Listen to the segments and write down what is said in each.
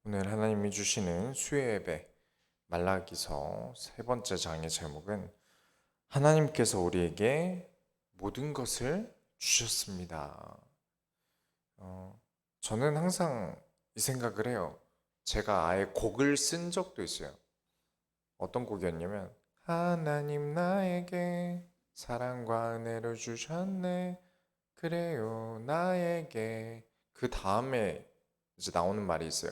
오늘 하나님이 주시는 수요 예배 말라기서 세 번째 장의 제목은 하나님께서 우리에게 모든 것을 주셨습니다. 저는 항상 이 생각을 해요. 제가 아예 곡을 쓴 적도 있어요. 어떤 곡이었냐면 하나님 나에게 사랑과 은혜를 주셨네. 그래요 나에게 그 다음에 이제 나오는 말이 있어요.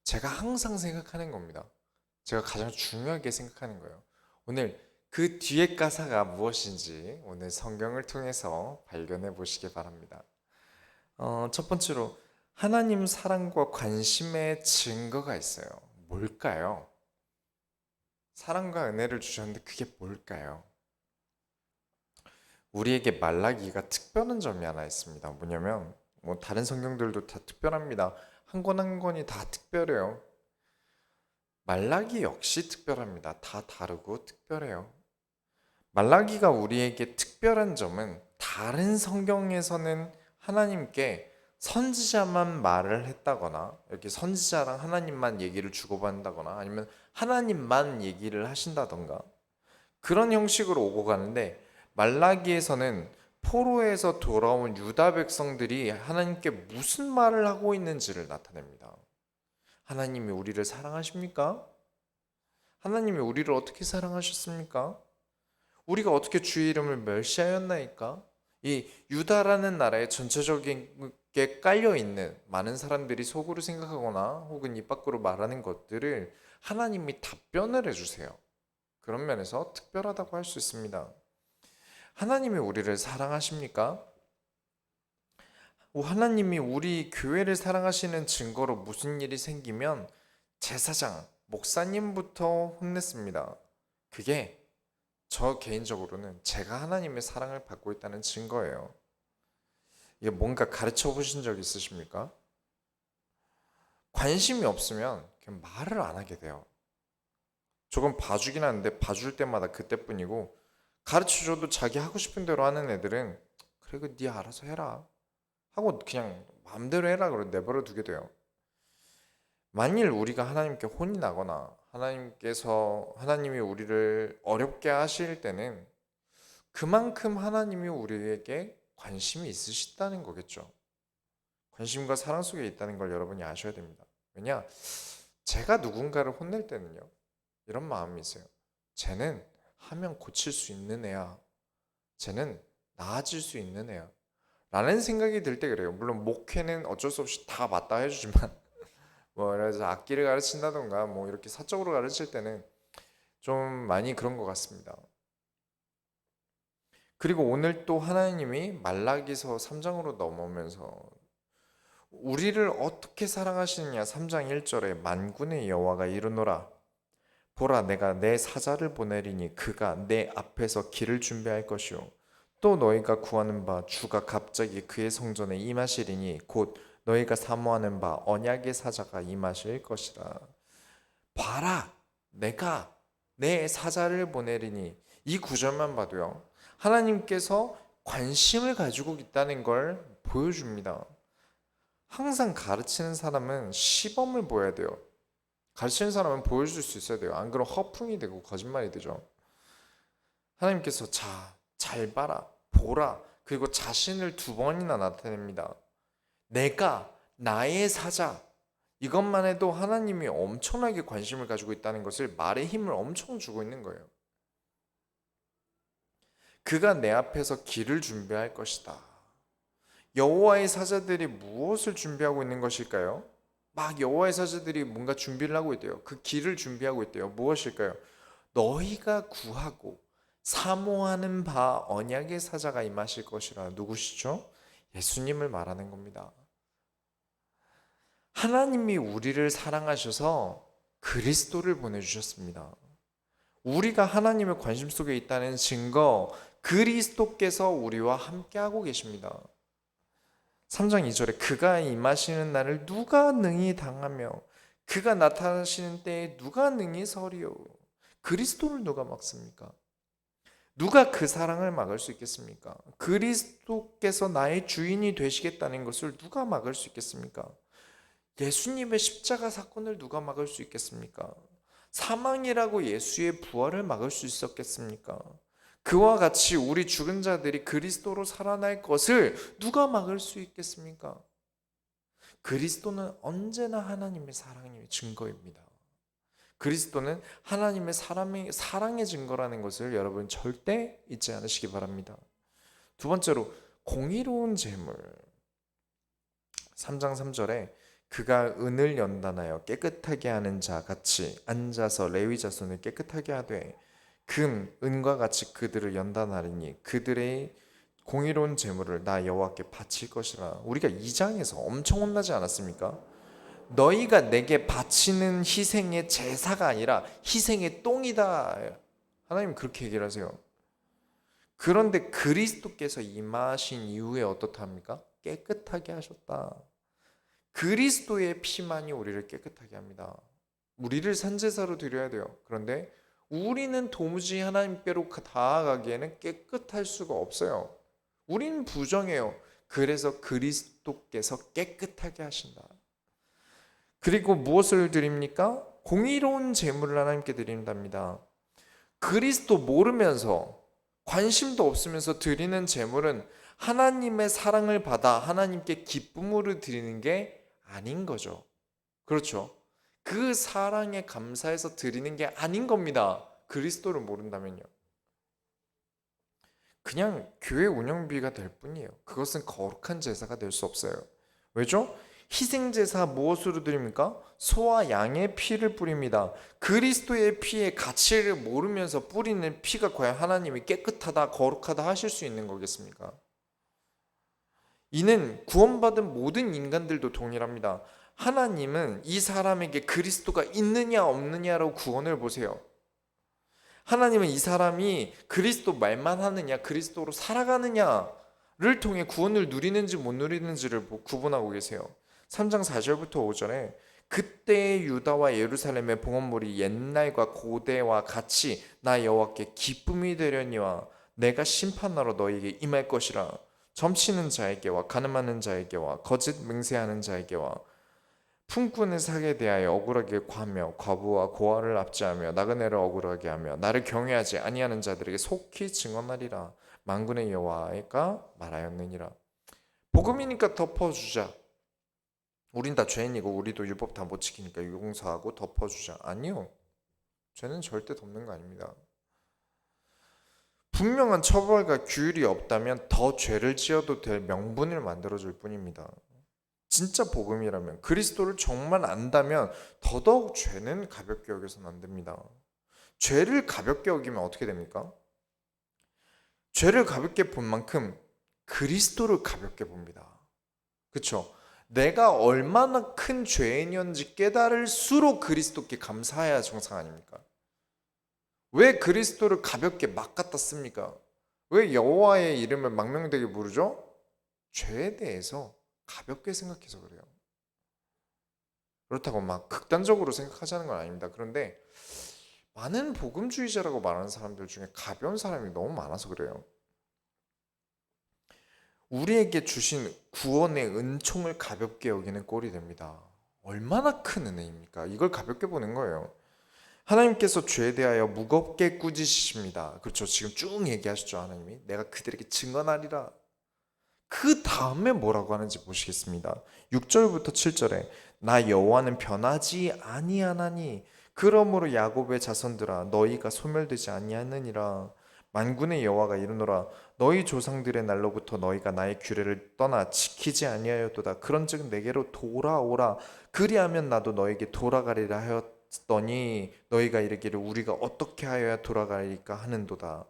제가 항상 생각하는 겁니다. 제가 가장 중요하게 생각하는 거예요. 오늘 그 뒤에 가사가 무엇인지 오늘 성경을 통해서 발견해 보시기 바랍니다. 첫 번째로 하나님 사랑과 관심의 증거가 있어요. 뭘까요? 사랑과 은혜를 주셨는데 그게 뭘까요? 우리에게 말라기가 특별한 점이 하나 있습니다. 뭐냐면 뭐 다른 성경들도 다 특별합니다. 한 권 한 권이 다 특별해요. 말라기 역시 특별합니다. 다 다르고 특별해요. 말라기가 우리에게 특별한 점은 다른 성경에서는 하나님께 선지자만 말을 했다거나 여기 선지자랑 하나님만 얘기를 주고받는다거나 아니면 하나님만 얘기를 하신다던가 그런 형식으로 오고 가는데 말라기에서는 포로에서 돌아온 유다 백성들이 하나님께 무슨 말을 하고 있는지를 나타냅니다. 하나님이 우리를 사랑하십니까? 하나님이 우리를 어떻게 사랑하셨습니까? 우리가 어떻게 주의 이름을 멸시하였나이까? 이 유다라는 나라에 전체적인 게 깔려 있는 많은 사람들이 속으로 생각하거나 혹은 입 밖으로 말하는 것들을 하나님이 답변을 해주세요. 그런 면에서 특별하다고 할 수 있습니다. 하나님이 우리를 사랑하십니까? 하나님이 우리 교회를 사랑하시는 증거로 무슨 일이 생기면 제사장, 목사님부터 혼냈습니다. 그게 저 개인적으로는 제가 하나님의 사랑을 받고 있다는 증거예요. 이게 뭔가 가르쳐 보신 적 있으십니까? 관심이 없으면 그냥 말을 안 하게 돼요. 조금 봐주긴 하는데 봐줄 때마다 그때뿐이고 가르쳐줘도 자기 하고 싶은 대로 하는 애들은 그래 네 알아서 해라 하고 그냥 마음대로 해라 그러고 내버려 두게 돼요. 만일 우리가 하나님께 혼이 나거나 하나님이 우리를 어렵게 하실 때는 그만큼 하나님이 우리에게 관심이 있으시다는 거겠죠. 관심과 사랑 속에 있다는 걸 여러분이 아셔야 됩니다. 왜냐? 제가 누군가를 혼낼 때는요. 이런 마음이 있어요. 쟤는 하면 고칠 수 있는 애야. 쟤는 나아질 수 있는 애야. 라는 생각이 들 때 그래요. 물론 목회는 어쩔 수 없이 다 맞다 해주지만 뭐 그래서 악기를 가르친다던가 뭐 이렇게 사적으로 가르칠 때는 좀 많이 그런 것 같습니다. 그리고 오늘 또 하나님이 말라기서 3장으로 넘어오면서 우리를 어떻게 사랑하시느냐 3장 1절에 만군의 여호와가 이르노라 보라 내가 내 사자를 보내리니 그가 내 앞에서 길을 준비할 것이요 또 너희가 구하는 바 주가 갑자기 그의 성전에 임하시리니 곧 너희가 사모하는 바 언약의 사자가 임하실 것이라. 봐라 내가 내 사자를 보내리니 이 구절만 봐도요 하나님께서 관심을 가지고 있다는 걸 보여줍니다. 항상 가르치는 사람은 시범을 보여야 돼요. 가르치는 사람은 보여줄 수 있어야 돼요. 안 그러면 허풍이 되고 거짓말이 되죠. 하나님께서 잘 봐라, 보라, 그리고 자신을 두 번이나 나타냅니다. 내가 나의 사자. 이것만 해도 하나님이 엄청나게 관심을 가지고 있다는 것을 말의 힘을 엄청 주고 있는 거예요. 그가 내 앞에서 길을 준비할 것이다. 여호와의 사자들이 무엇을 준비하고 있는 것일까요? 막 여호와의 사자들이 뭔가 준비를 하고 있대요. 그 길을 준비하고 있대요. 무엇일까요? 너희가 구하고 사모하는 바 언약의 사자가 임하실 것이라. 누구시죠? 예수님을 말하는 겁니다. 하나님이 우리를 사랑하셔서 그리스도를 보내주셨습니다. 우리가 하나님의 관심 속에 있다는 증거, 그리스도께서 우리와 함께하고 계십니다. 3장 2절에 그가 임하시는 날을 누가 능히 당하며 그가 나타나시는 때에 누가 능히 서리요. 그리스도를 누가 막습니까? 누가 그 사랑을 막을 수 있겠습니까? 그리스도께서 나의 주인이 되시겠다는 것을 누가 막을 수 있겠습니까? 예수님의 십자가 사건을 누가 막을 수 있겠습니까? 사망이라고 예수의 부활을 막을 수 있었겠습니까? 그와 같이 우리 죽은 자들이 그리스도로 살아날 것을 누가 막을 수 있겠습니까? 그리스도는 언제나 하나님의 사랑의 증거입니다. 그리스도는 하나님의 사랑의 증거라는 것을 여러분 절대 잊지 않으시기 바랍니다. 두 번째로 공의로운 재물. 3장 3절에 그가 은을 연단하여 깨끗하게 하는 자 같이 앉아서 레위 자손을 깨끗하게 하되 은과 같이 그들을 연단하리니 그들의 공의로운 재물을 나 여호와께 바칠 것이라. 우리가 2장에서 엄청 혼나지 않았습니까? 너희가 내게 바치는 희생의 제사가 아니라 희생의 똥이다. 하나님 그렇게 얘기를 하세요. 그런데 그리스도께서 임하신 이후에 어떻답니까? 깨끗하게 하셨다. 그리스도의 피만이 우리를 깨끗하게 합니다. 우리를 산제사로 드려야 돼요. 그런데 우리는 도무지 하나님께로 다가가기에는 깨끗할 수가 없어요. 우리는 부정해요. 그래서 그리스도께서 깨끗하게 하신다. 그리고 무엇을 드립니까? 공의로운 제물을 하나님께 드린답니다. 그리스도 모르면서 관심도 없으면서 드리는 제물은 하나님의 사랑을 받아 하나님께 기쁨으로 드리는 게 아닌 거죠. 그렇죠? 그 사랑에 감사해서 드리는 게 아닌 겁니다. 그리스도를 모른다면요. 그냥 교회 운영비가 될 뿐이에요. 그것은 거룩한 제사가 될 수 없어요. 왜죠? 희생제사 무엇으로 드립니까? 소와 양의 피를 뿌립니다. 그리스도의 피의 가치를 모르면서 뿌리는 피가 과연 하나님이 깨끗하다, 거룩하다 하실 수 있는 거겠습니까? 이는 구원받은 모든 인간들도 동일합니다. 하나님은 이 사람에게 그리스도가 있느냐 없느냐로 구원을 보세요. 하나님은 이 사람이 그리스도 말만 하느냐, 그리스도로 살아가느냐를 통해 구원을 누리는지 못 누리는지를 구분하고 계세요. 3장 4절부터 5절에 그때 유다와 예루살렘의 봉헌물이 옛날과 고대와 같이 나 여호와께 기쁨이 되려니와 내가 심판하러 너희에게 임할 것이라. 점치는 자에게와 가늠하는 자에게와 거짓 맹세하는 자에게와 품꾼의 사기에 대하여 억울하게 과하며 과부와 고아를 압제하며 나그네를 억울하게 하며 나를 경외하지 아니하는 자들에게 속히 증언하리라. 만군의 여호와가 말하였느니라. 복음이니까 덮어주자. 우린 다 죄인이고 우리도 율법 다 못 지키니까 용서하고 덮어주자. 아니요. 죄는 절대 덮는 거 아닙니다. 분명한 처벌과 규율이 없다면 더 죄를 지어도 될 명분을 만들어줄 뿐입니다. 진짜 복음이라면 그리스도를 정말 안다면 더더욱 죄는 가볍게 여겨서는 안 됩니다. 죄를 가볍게 여기면 어떻게 됩니까? 죄를 가볍게 본 만큼 그리스도를 가볍게 봅니다. 그렇죠? 내가 얼마나 큰 죄인이었는지 깨달을수록 그리스도께 감사해야 정상 아닙니까? 왜 그리스도를 가볍게 막 갖다 씁니까? 왜 여호와의 이름을 망명되게 부르죠? 죄에 대해서 가볍게 생각해서 그래요. 그렇다고 막 극단적으로 생각하자는 건 아닙니다. 그런데 많은 복음주의자라고 말하는 사람들 중에 가벼운 사람이 너무 많아서 그래요. 우리에게 주신 구원의 은총을 가볍게 여기는 꼴이 됩니다. 얼마나 큰 은혜입니까? 이걸 가볍게 보는 거예요. 하나님께서 죄에 대하여 무겁게 꾸짖으십니다. 그렇죠. 지금 쭉 얘기하시죠. 하나님이 내가 그들에게 증언하리라. 그 다음에 뭐라고 하는지 보시겠습니다. 6절부터 7절에 나 여호와는 변하지 아니하나니 그러므로 야곱의 자손들아 너희가 소멸되지 아니하느니라. 만군의 여호와가 이르노라 너희 조상들의 날로부터 너희가 나의 규례를 떠나 지키지 아니하였도다. 그런즉 내게로 돌아오라. 그리하면 나도 너에게 돌아가리라 하였더니 너희가 이르기를 우리가 어떻게 하여야 돌아가리까 하는도다.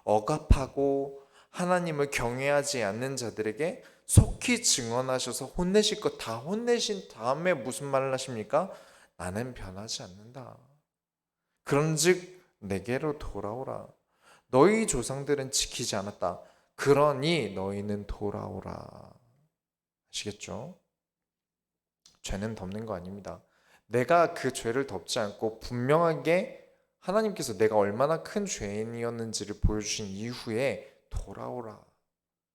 억압하고 하나님을 경외하지 않는 자들에게 속히 증언하셔서 혼내실 것 다 혼내신 다음에 무슨 말을 하십니까? 나는 변하지 않는다. 그런즉 내게로 돌아오라. 너희 조상들은 지키지 않았다. 그러니 너희는 돌아오라. 아시겠죠? 죄는 덮는 거 아닙니다. 내가 그 죄를 덮지 않고 분명하게 하나님께서 내가 얼마나 큰 죄인이었는지를 보여주신 이후에 돌아오라.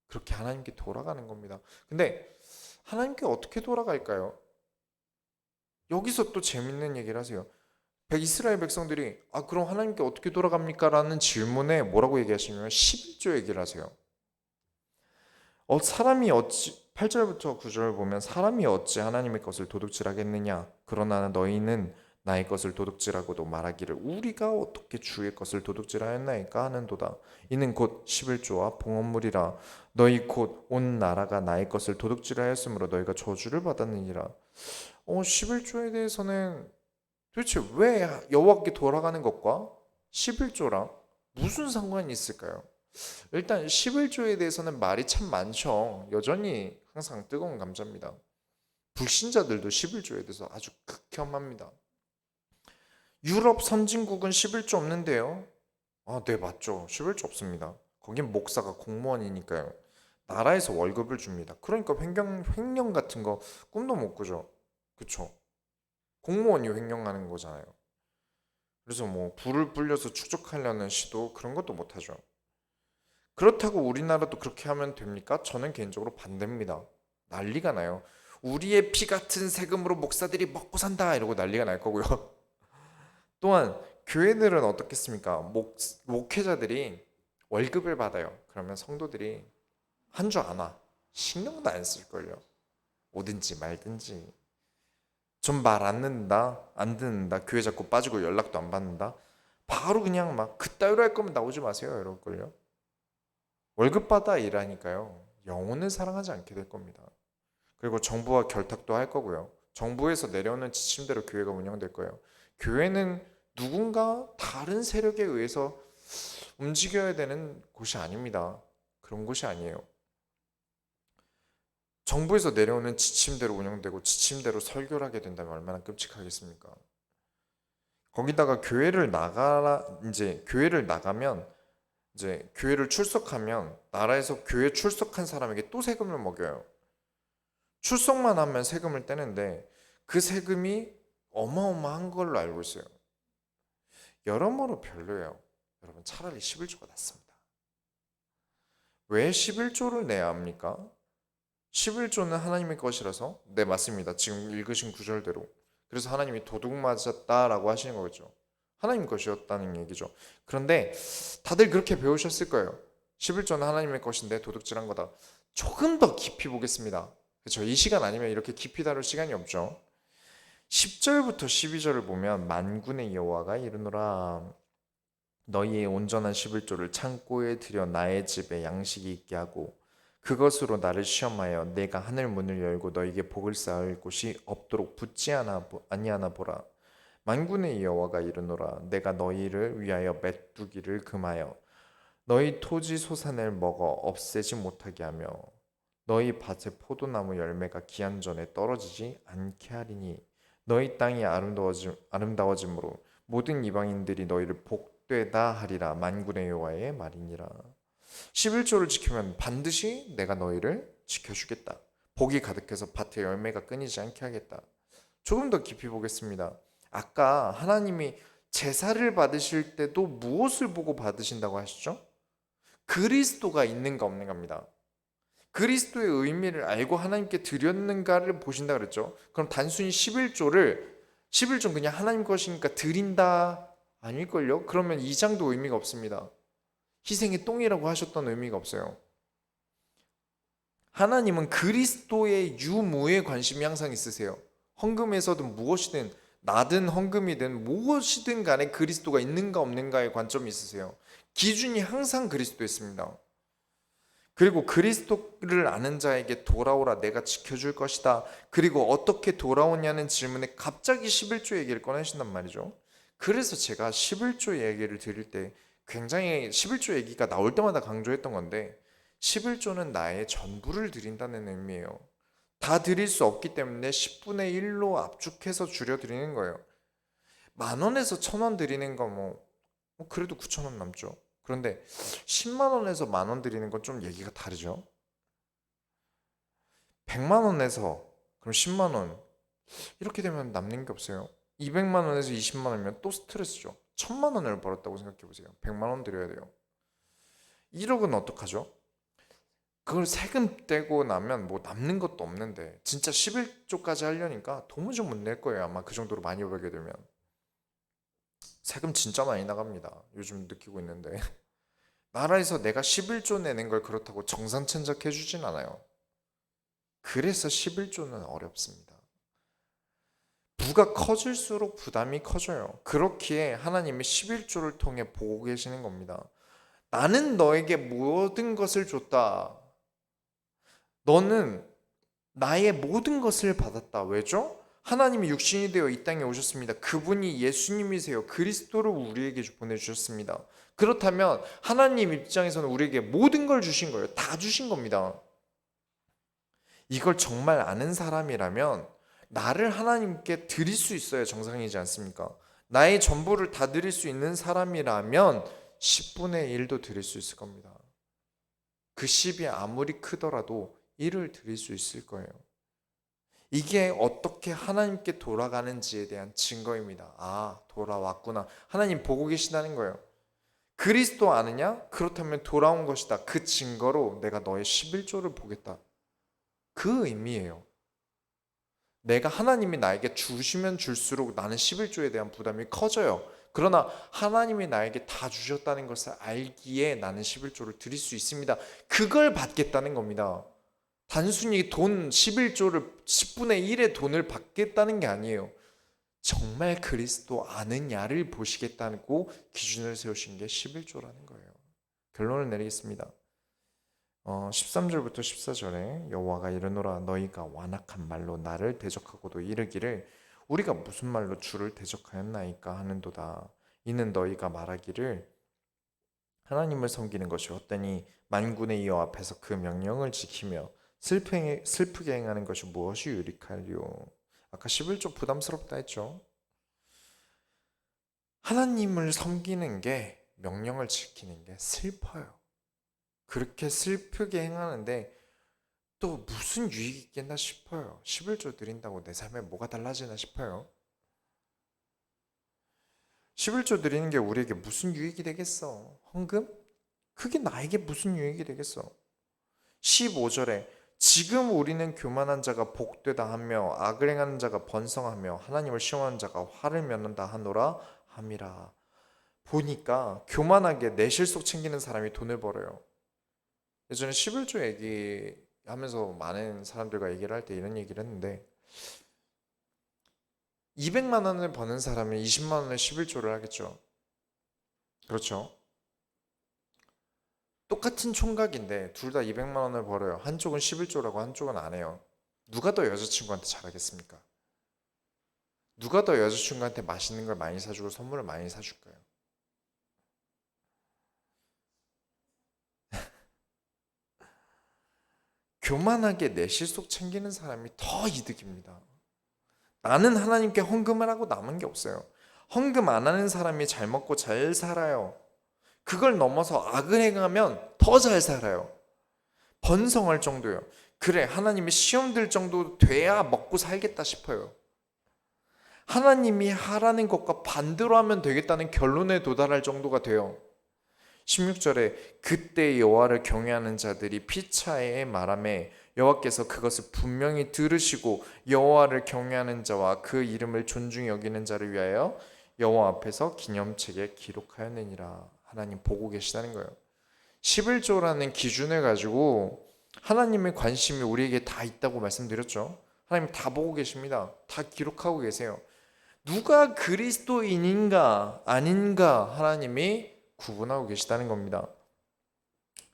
그렇게 하나님께 돌아가는 겁니다. 근데 하나님께 어떻게 돌아갈까요? 여기서 또 재밌는 얘기를 하세요. 이스라엘 백성들이 그럼 하나님께 어떻게 돌아갑니까? 라는 질문에 뭐라고 얘기하시냐면 11조 얘기를 하세요. 사람이 어찌 8절부터 9절 보면 사람이 어찌 하나님의 것을 도둑질하겠느냐? 그러나 너희는 나의 것을 도둑질하고도 말하기를 우리가 어떻게 주의 것을 도둑질하였나이까 하는도다. 이는 곧 11조와 봉헌물이라. 너희 곧 온 나라가 나의 것을 도둑질하였으므로 너희가 저주를 받았느니라. 11조에 대해서는 도대체 왜 여호와께 돌아가는 것과 11조랑 무슨 상관이 있을까요? 일단 11조에 대해서는 말이 참 많죠. 여전히 항상 뜨거운 감자입니다. 불신자들도 11조에 대해서 아주 극혐합니다. 유럽 선진국은 11조 없는데요. 네, 맞죠. 11조 없습니다. 거긴 목사가 공무원이니까요. 나라에서 월급을 줍니다. 그러니까 횡령 같은 거 꿈도 못 꾸죠. 그쵸? 공무원이 횡령하는 거잖아요. 그래서 뭐 불을 불려서 축적하려는 시도 그런 것도 못 하죠. 그렇다고 우리나라도 그렇게 하면 됩니까? 저는 개인적으로 반대입니다. 난리가 나요. 우리의 피 같은 세금으로 목사들이 먹고 산다 이러고 난리가 날 거고요. 또한 교회들은 어떻겠습니까? 목회자들이 월급을 받아요. 그러면 성도들이 한 주 안 와. 신경도 안 쓸걸요. 오든지 말든지. 좀 말 안 듣는다, 안 듣는다, 교회 자꾸 빠지고 연락도 안 받는다. 바로 그냥 막 그따위로 할 거면 나오지 마세요 이럴걸요. 월급 받아 일하니까요. 영혼을 사랑하지 않게 될 겁니다. 그리고 정부와 결탁도 할 거고요. 정부에서 내려오는 지침대로 교회가 운영될 거예요. 교회는 누군가 다른 세력에 의해서 움직여야 되는 곳이 아닙니다. 그런 곳이 아니에요. 정부에서 내려오는 지침대로 운영되고 지침대로 설교를 하게 된다면 얼마나 끔찍하겠습니까? 거기다가 교회를 나가면 이제 교회를 출석하면 나라에서 교회 출석한 사람에게 또 세금을 먹여요. 출석만 하면 세금을 떼는데 그 세금이 어마어마한 걸로 알고 있어요. 여러모로 별로예요. 여러분 차라리 11조가 낫습니다. 왜 11조를 내야 합니까? 11조는 하나님의 것이라서 네 맞습니다. 지금 읽으신 구절대로 그래서 하나님이 도둑 맞았다라고 하시는 거겠죠. 하나님 것이었다는 얘기죠. 그런데 다들 그렇게 배우셨을 거예요. 11조는 하나님의 것인데 도둑질한 거다. 조금 더 깊이 보겠습니다. 그렇죠? 이 시간 아니면 이렇게 깊이 다룰 시간이 없죠. 10절부터 12절을 보면 만군의 여호와가 이르노라 너희의 온전한 11조를 창고에 들여 나의 집에 양식이 있게 하고 그것으로 나를 시험하여 내가 하늘 문을 열고 너에게 복을 쌓을 곳이 없도록 붙지 아니하나 보라. 만군의 여호와가 이르노라 내가 너희를 위하여 메뚜기를 금하여 너희 토지 소산을 먹어 없애지 못하게 하며 너희 밭의 포도나무 열매가 기한 전에 떨어지지 않게 하리니 너희 땅이 아름다워짐으로 모든 이방인들이 너희를 복되다 하리라. 만군의 여호와의 말이니라. 11조를 지키면 반드시 내가 너희를 지켜주겠다. 복이 가득해서 밭에 열매가 끊이지 않게 하겠다. 조금 더 깊이 보겠습니다. 아까 하나님이 제사를 받으실 때도 무엇을 보고 받으신다고 하시죠? 그리스도가 있는가 없는가입니다. 그리스도의 의미를 알고 하나님께 드렸는가를 보신다 그랬죠. 그럼 단순히 11조는 그냥 하나님 것이니까 드린다 아닐걸요? 그러면 2장도 의미가 없습니다. 희생의 똥이라고 하셨던 의미가 없어요. 하나님은 그리스도의 유무에 관심이 항상 있으세요. 헌금에서든 무엇이든 나든 헌금이든 무엇이든 간에 그리스도가 있는가 없는가에 관점이 있으세요. 기준이 항상 그리스도였습니다. 그리고 그리스도를 아는 자에게 돌아오라 내가 지켜줄 것이다. 그리고 어떻게 돌아오냐는 질문에 갑자기 11조 얘기를 꺼내신단 말이죠. 그래서 제가 11조 얘기를 드릴 때 굉장히 11조 얘기가 나올 때마다 강조했던 건데 11조는 나의 전부를 드린다는 의미예요. 다 드릴 수 없기 때문에 10분의 1로 압축해서 줄여 드리는 거예요. 10,000원에서 1,000원 드리는 거 그래도 9,000원 남죠. 그런데 10만 원에서 10,000원 드리는 건 좀 얘기가 다르죠. 100만 원에서 그럼 10만 원 이렇게 되면 남는 게 없어요. 200만 원에서 20만 원이면 또 스트레스죠. 1,000만 원을 벌었다고 생각해 보세요. 100만 원 드려야 돼요. 1억은 어떡하죠? 그걸 세금 떼고 나면 뭐 남는 것도 없는데 진짜 11조까지 하려니까 도무지 못 낼 거예요. 아마 그 정도로 많이 벌게 되면. 세금 진짜 많이 나갑니다. 요즘 느끼고 있는데. 나라에서 내가 11조 내는 걸 그렇다고 정상천적 해주진 않아요. 그래서 11조는 어렵습니다. 부가 커질수록 부담이 커져요. 그렇기에 하나님이 11조를 통해 보고 계시는 겁니다. 나는 너에게 모든 것을 줬다. 너는 나의 모든 것을 받았다. 왜죠? 하나님이 육신이 되어 이 땅에 오셨습니다. 그분이 예수님이세요. 그리스도를 우리에게 보내주셨습니다. 그렇다면 하나님 입장에서는 우리에게 모든 걸 주신 거예요. 다 주신 겁니다. 이걸 정말 아는 사람이라면 나를 하나님께 드릴 수 있어야 정상이지 않습니까? 나의 전부를 다 드릴 수 있는 사람이라면 10분의 1도 드릴 수 있을 겁니다. 그 10이 아무리 크더라도 1을 드릴 수 있을 거예요. 이게 어떻게 하나님께 돌아가는지에 대한 증거입니다. 아, 돌아왔구나. 하나님 보고 계시다는 거예요. 그리스도 아느냐? 그렇다면 돌아온 것이다. 그 증거로 내가 너의 11조를 보겠다. 그 의미예요. 내가 하나님이 나에게 주시면 줄수록 나는 11조에 대한 부담이 커져요. 그러나 하나님이 나에게 다 주셨다는 것을 알기에 나는 11조를 드릴 수 있습니다. 그걸 받겠다는 겁니다. 단순히 돈 11조를 10분의 1의 돈을 받겠다는 게 아니에요. 정말 그리스도 아느냐를 보시겠다고 기준을 세우신 게 11조라는 거예요. 결론을 내리겠습니다. 13절부터 14절에 여호와가 이르노라 너희가 완악한 말로 나를 대적하고도 이르기를 우리가 무슨 말로 주를 대적하였나이까 하는도다. 이는 너희가 말하기를 하나님을 섬기는 것이 헛되니 만군의 여호와 앞에서 그 명령을 지키며 슬프게 행하는 것이 무엇이 유익하리요. 아까 11조 부담스럽다 했죠. 하나님을 섬기는 게 명령을 지키는 게 슬퍼요. 그렇게 슬프게 행하는데 또 무슨 유익이 있겠나 싶어요. 11조 드린다고 내 삶에 뭐가 달라지나 싶어요. 11조 드리는 게 우리에게 무슨 유익이 되겠어? 헌금? 그게 나에게 무슨 유익이 되겠어? 15절에 지금 우리는 교만한 자가 복되다 하며 악을 행하는 자가 번성하며 하나님을 시험하는 자가 화를 맺는다 하노라 함이라. 보니까 교만하게 내 실속 챙기는 사람이 돈을 벌어요. 예전에 11조 얘기하면서 많은 사람들과 얘기를 할 때 이런 얘기를 했는데 200만 원을 버는 사람은 20만 원에 11조를 하겠죠. 그렇죠? 똑같은 총각인데 둘 다 200만 원을 벌어요. 한쪽은 11조라고 한쪽은 안 해요. 누가 더 여자친구한테 잘하겠습니까? 누가 더 여자친구한테 맛있는 걸 많이 사주고 선물을 많이 사줄까요? 교만하게 내 실속 챙기는 사람이 더 이득입니다. 나는 하나님께 헌금을 하고 남은 게 없어요. 헌금 안 하는 사람이 잘 먹고 잘 살아요. 그걸 넘어서 악을 행하면 더 잘 살아요. 번성할 정도요. 그래, 하나님의 시험 들 정도 돼야 먹고 살겠다 싶어요. 하나님이 하라는 것과 반대로 하면 되겠다는 결론에 도달할 정도가 돼요. 16절에 그때 여호와를 경외하는 자들이 피차에 말하매 여호와께서 그것을 분명히 들으시고 여호와를 경외하는 자와 그 이름을 존중히 여기는 자를 위하여 여호와 앞에서 기념책에 기록하였느니라. 하나님 보고 계시다는 거예요. 11조라는 기준을 가지고 하나님의 관심이 우리에게 다 있다고 말씀드렸죠. 하나님 다 보고 계십니다. 다 기록하고 계세요. 누가 그리스도인인가 아닌가 하나님이 구분하고 계시다는 겁니다.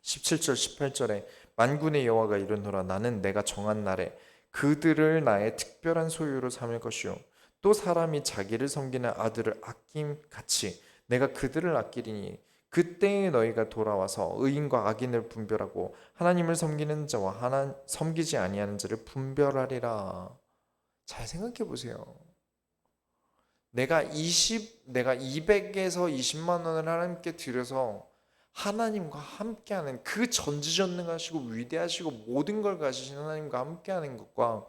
17절 18절에 만군의 여호와가 이르노라 나는 내가 정한 날에 그들을 나의 특별한 소유로 삼을 것이요 또 사람이 자기를 섬기는 아들을 아낌같이 내가 그들을 아끼리니 그때에 너희가 돌아와서 의인과 악인을 분별하고 하나님을 섬기는 자와 섬기지 아니하는 자를 분별하리라. 잘 생각해 보세요. 내가 200에서 20만 원을 하나님께 드려서 하나님과 함께하는 그 전지전능하시고 위대하시고 모든 걸 가지신 하나님과 함께하는 것과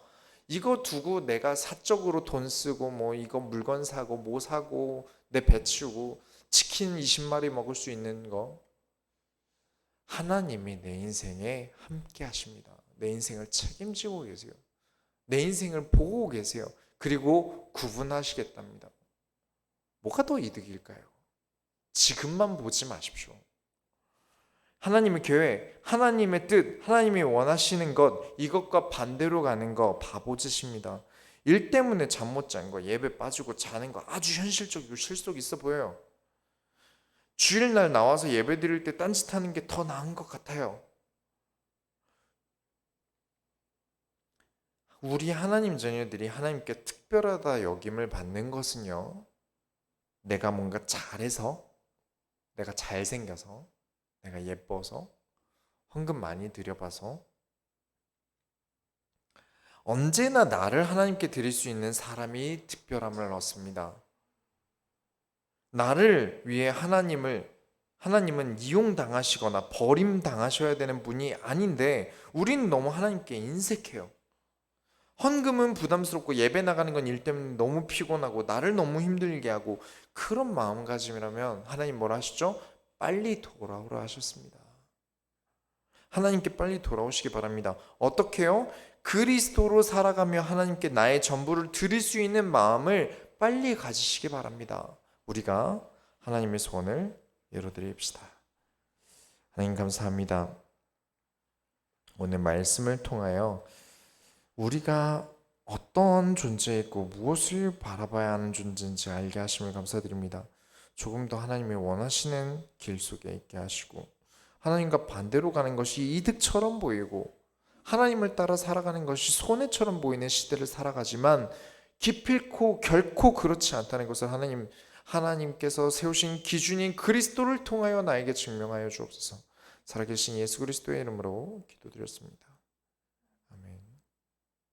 이거 두고 내가 사적으로 돈 쓰고 뭐 이거 물건 사고 뭐 사고 내 배 치우고 치킨 20마리 먹을 수 있는 거 하나님이 내 인생에 함께 하십니다. 내 인생을 책임지고 계세요. 내 인생을 보고 계세요. 그리고 구분하시겠답니다. 뭐가 더 이득일까요? 지금만 보지 마십시오. 하나님의 계획, 하나님의 뜻, 하나님이 원하시는 것, 이것과 반대로 가는 거 바보짓입니다. 일 때문에 잠 못 잔 거, 예배 빠지고 자는 거 아주 현실적이고 실속 있어 보여요. 주일날 나와서 예배 드릴 때 딴짓하는 게 더 나은 것 같아요. 우리 하나님 자녀들이 하나님께 특별하다 여김을 받는 것은요, 내가 뭔가 잘해서, 내가 잘생겨서, 내가 예뻐서, 헌금 많이 드려봐서, 언제나 나를 하나님께 드릴 수 있는 사람이 특별함을 얻습니다. 나를 위해 하나님은 이용당하시거나 버림당하셔야 되는 분이 아닌데, 우리는 너무 하나님께 인색해요. 헌금은 부담스럽고 예배 나가는 건 일 때문에 너무 피곤하고 나를 너무 힘들게 하고, 그런 마음가짐이라면 하나님 뭐라 하시죠? 빨리 돌아오라 하셨습니다. 하나님께 빨리 돌아오시기 바랍니다. 어떻게 해요? 그리스도로 살아가며 하나님께 나의 전부를 드릴 수 있는 마음을 빨리 가지시기 바랍니다. 우리가 하나님의 소원을 이뤄드립시다. 하나님 감사합니다. 오늘 말씀을 통하여 우리가 어떤 존재이고 무엇을 바라봐야 하는 존재인지 알게 하심을 감사드립니다. 조금 더 하나님이 원하시는 길 속에 있게 하시고, 하나님과 반대로 가는 것이 이득처럼 보이고 하나님을 따라 살아가는 것이 손해처럼 보이는 시대를 살아가지만 기필코 결코 그렇지 않다는 것을 하나님께서 세우신 기준인 그리스도를 통하여 나에게 증명하여 주옵소서. 살아계신 예수 그리스도의 이름으로 기도드렸습니다.